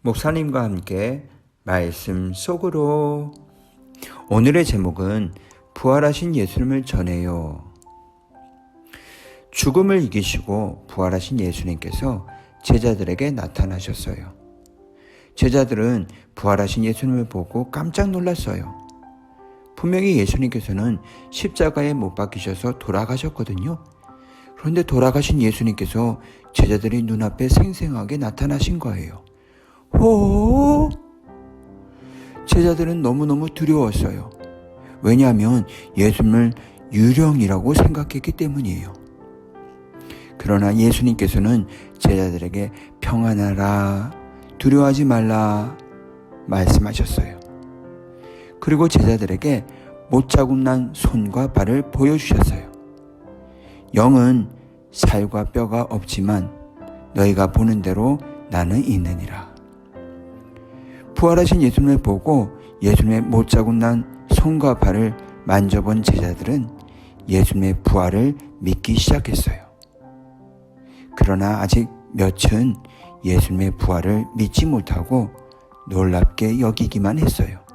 목사님과 함께 말씀 속으로. 오늘의 제목은 부활하신 예수님을 전해요. 죽음을 이기시고 부활하신 예수님께서 제자들에게 나타나셨어요. 제자들은 부활하신 예수님을 보고 깜짝 놀랐어요. 분명히 예수님께서는 십자가에 못 박히셔서 돌아가셨거든요. 그런데 돌아가신 예수님께서 제자들의 눈앞에 생생하게 나타나신 거예요. 호! 제자들은 너무너무 두려웠어요. 왜냐하면 예수님을 유령이라고 생각했기 때문이에요. 그러나 예수님께서는 제자들에게 평안하라, 두려워하지 말라 말씀하셨어요. 그리고 제자들에게 못자국 난 손과 발을 보여주셨어요. 영은 살과 뼈가 없지만 너희가 보는 대로 나는 있느니라. 부활하신 예수님을 보고 예수님의 못자국 난 손과 발을 만져본 제자들은 예수님의 부활을 믿기 시작했어요. 그러나 아직 몇은 예수님의 부활을 믿지 못하고 놀랍게 여기기만 했어요.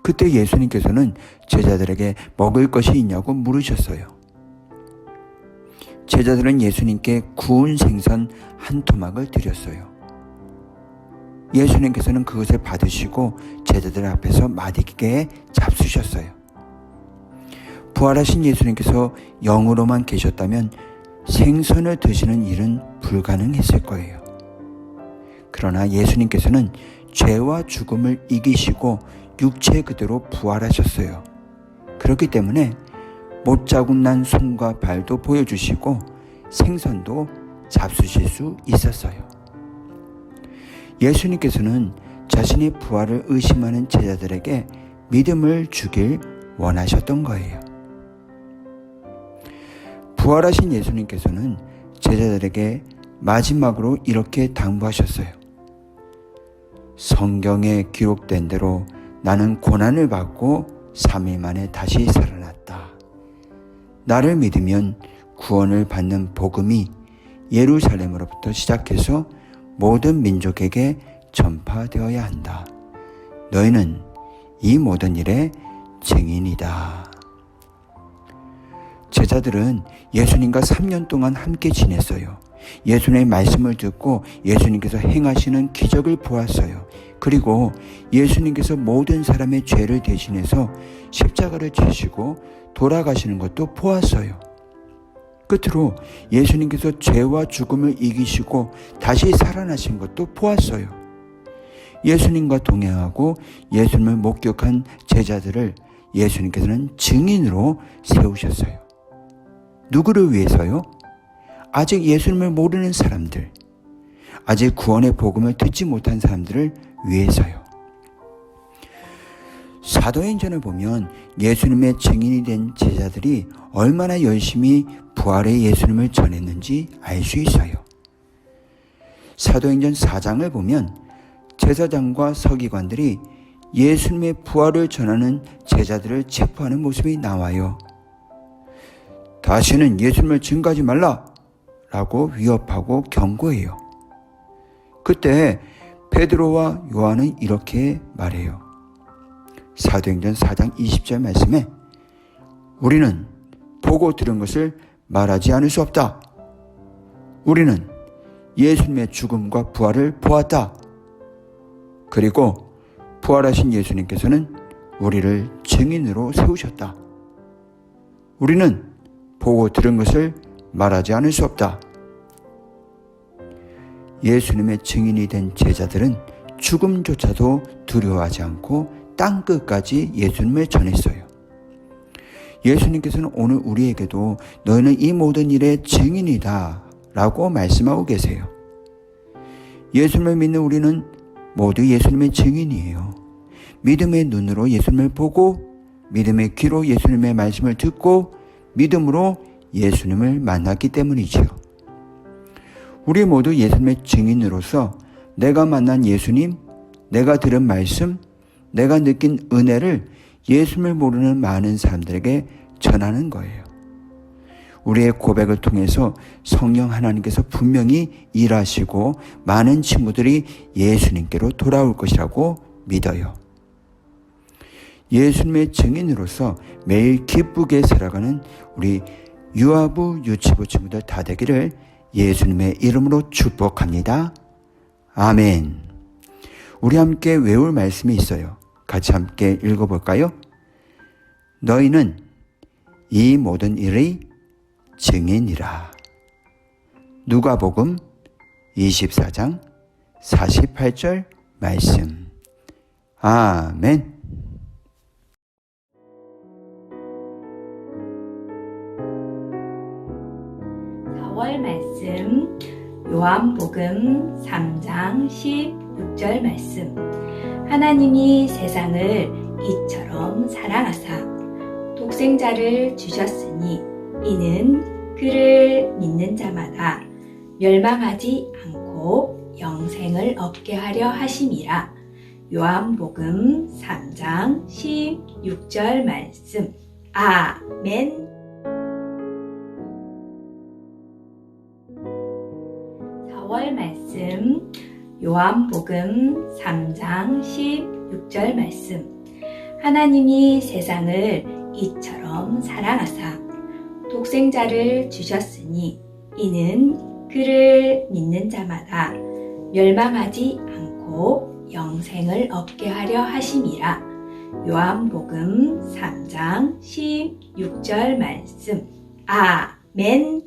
그때 예수님께서는 제자들에게 먹을 것이 있냐고 물으셨어요. 제자들은 예수님께 구운 생선 한 토막을 드렸어요. 예수님께서는 그것을 받으시고 제자들 앞에서 맛있게 잡수셨어요. 부활하신 예수님께서 영으로만 계셨다면 생선을 드시는 일은 불가능했을 거예요. 그러나 예수님께서는 죄와 죽음을 이기시고 육체 그대로 부활하셨어요. 그렇기 때문에 못자국 난 손과 발도 보여주시고 생선도 잡수실 수 있었어요. 예수님께서는 자신의 부활을 의심하는 제자들에게 믿음을 주길 원하셨던 거예요. 부활하신 예수님께서는 제자들에게 마지막으로 이렇게 당부하셨어요. 성경에 기록된 대로 나는 고난을 받고 3일 만에 다시 살아났다. 나를 믿으면 구원을 받는 복음이 예루살렘으로부터 시작해서 모든 민족에게 전파되어야 한다. 너희는 이 모든 일의 증인이다. 제자들은 예수님과 3년 동안 함께 지냈어요. 예수님의 말씀을 듣고 예수님께서 행하시는 기적을 보았어요. 그리고 예수님께서 모든 사람의 죄를 대신해서 십자가를 지시고 돌아가시는 것도 보았어요. 끝으로 예수님께서 죄와 죽음을 이기시고 다시 살아나신 것도 보았어요. 예수님과 동행하고 예수님을 목격한 제자들을 예수님께서는 증인으로 세우셨어요. 누구를 위해서요? 아직 예수님을 모르는 사람들, 아직 구원의 복음을 듣지 못한 사람들을 위해서요. 사도행전을 보면 예수님의 증인이 된 제자들이 얼마나 열심히 부활의 예수님을 전했는지 알 수 있어요. 사도행전 4장을 보면 제사장과 서기관들이 예수님의 부활을 전하는 제자들을 체포하는 모습이 나와요. 다시는 예수님을 증거하지 말라 라고 위협하고 경고해요. 그때 베드로와 요한은 이렇게 말해요. 사도행전 4장 20절 말씀에 우리는 보고 들은 것을 말하지 않을 수 없다. 우리는 예수님의 죽음과 부활을 보았다. 그리고 부활하신 예수님께서는 우리를 증인으로 세우셨다. 우리는 보고 들은 것을 말하지 않을 수 없다. 예수님의 증인이 된 제자들은 죽음조차도 두려워하지 않고 땅끝까지 예수님을 전했어요. 예수님께서는 오늘 우리에게도 너희는 이 모든 일의 증인이다 라고 말씀하고 계세요. 예수님을 믿는 우리는 모두 예수님의 증인이에요. 믿음의 눈으로 예수님을 보고 믿음의 귀로 예수님의 말씀을 듣고 믿음으로 예수님을 만났기 때문이지요. 우리 모두 예수님의 증인으로서 내가 만난 예수님, 내가 들은 말씀, 내가 느낀 은혜를 예수님을 모르는 많은 사람들에게 전하는 거예요. 우리의 고백을 통해서 성령 하나님께서 분명히 일하시고 많은 친구들이 예수님께로 돌아올 것이라고 믿어요. 예수님의 증인으로서 매일 기쁘게 살아가는 우리 유아부, 유치부 친구들 다 되기를 예수님의 이름으로 축복합니다. 아멘. 우리 함께 외울 말씀이 있어요. 같이 함께 읽어볼까요? 너희는 이 모든 일의 증인이라. 누가복음 24장 48절 말씀. 아멘. 4월 말씀 요한복음 3장 16절 말씀. 하나님이 세상을 이처럼 사랑하사 독생자를 주셨으니 이는 그를 믿는 자마다 멸망하지 않고 영생을 얻게 하려 하심이라. 요한복음 3장 16절 말씀. 아멘. 4월 말씀 요한복음 3장 16절 말씀. 하나님이 세상을 이처럼 사랑하사 독생자를 주셨으니 이는 그를 믿는 자마다 멸망하지 않고 영생을 얻게 하려 하심이라. 요한복음 3장 16절 말씀. 아멘.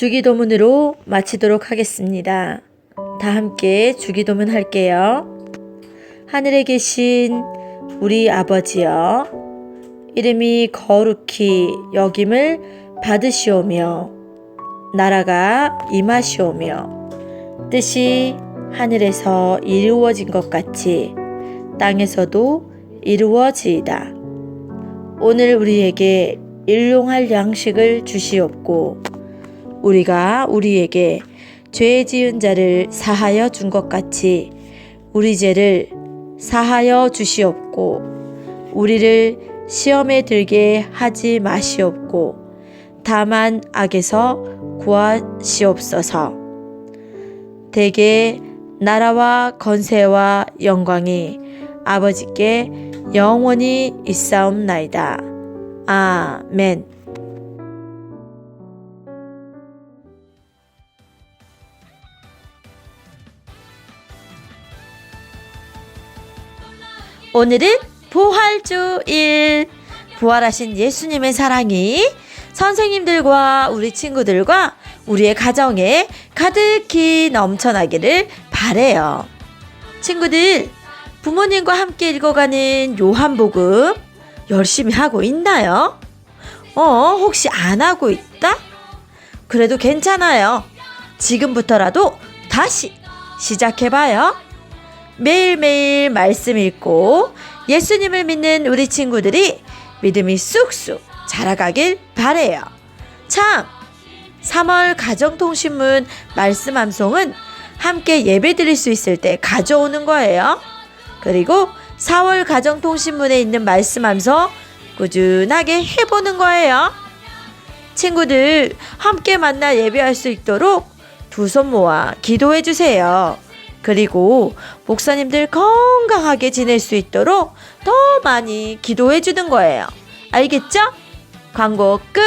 주기도문으로 마치도록 하겠습니다. 다 함께 주기도문 할게요. 하늘에 계신 우리 아버지여, 이름이 거룩히 여김을 받으시오며 나라가 임하시오며 뜻이 하늘에서 이루어진 것 같이 땅에서도 이루어지이다. 오늘 우리에게 일용할 양식을 주시옵고 우리가 우리에게 죄 지은 자를 사하여 준 것 같이 우리 죄를 사하여 주시옵고 우리를 시험에 들게 하지 마시옵고 다만 악에서 구하시옵소서. 대개 나라와 건세와 영광이 아버지께 영원히 있사옵나이다. 아멘. 오늘은 부활주일. 부활하신 예수님의 사랑이 선생님들과 우리 친구들과 우리의 가정에 가득히 넘쳐나기를 바래요. 친구들, 부모님과 함께 읽어가는 요한복음 열심히 하고 있나요? 혹시 안 하고 있다? 그래도 괜찮아요. 지금부터라도 다시 시작해봐요. 매일매일 말씀 읽고 예수님을 믿는 우리 친구들이 믿음이 쑥쑥 자라가길 바래요. 참, 3월 가정통신문 말씀 암송은 함께 예배 드릴 수 있을 때 가져오는 거예요. 그리고 4월 가정통신문에 있는 말씀 암송 꾸준하게 해보는 거예요. 친구들 함께 만나 예배할 수 있도록 두 손 모아 기도해 주세요. 그리고 목사님들 건강하게 지낼 수 있도록 더 많이 기도해 주는 거예요. 알겠죠? 광고 끝!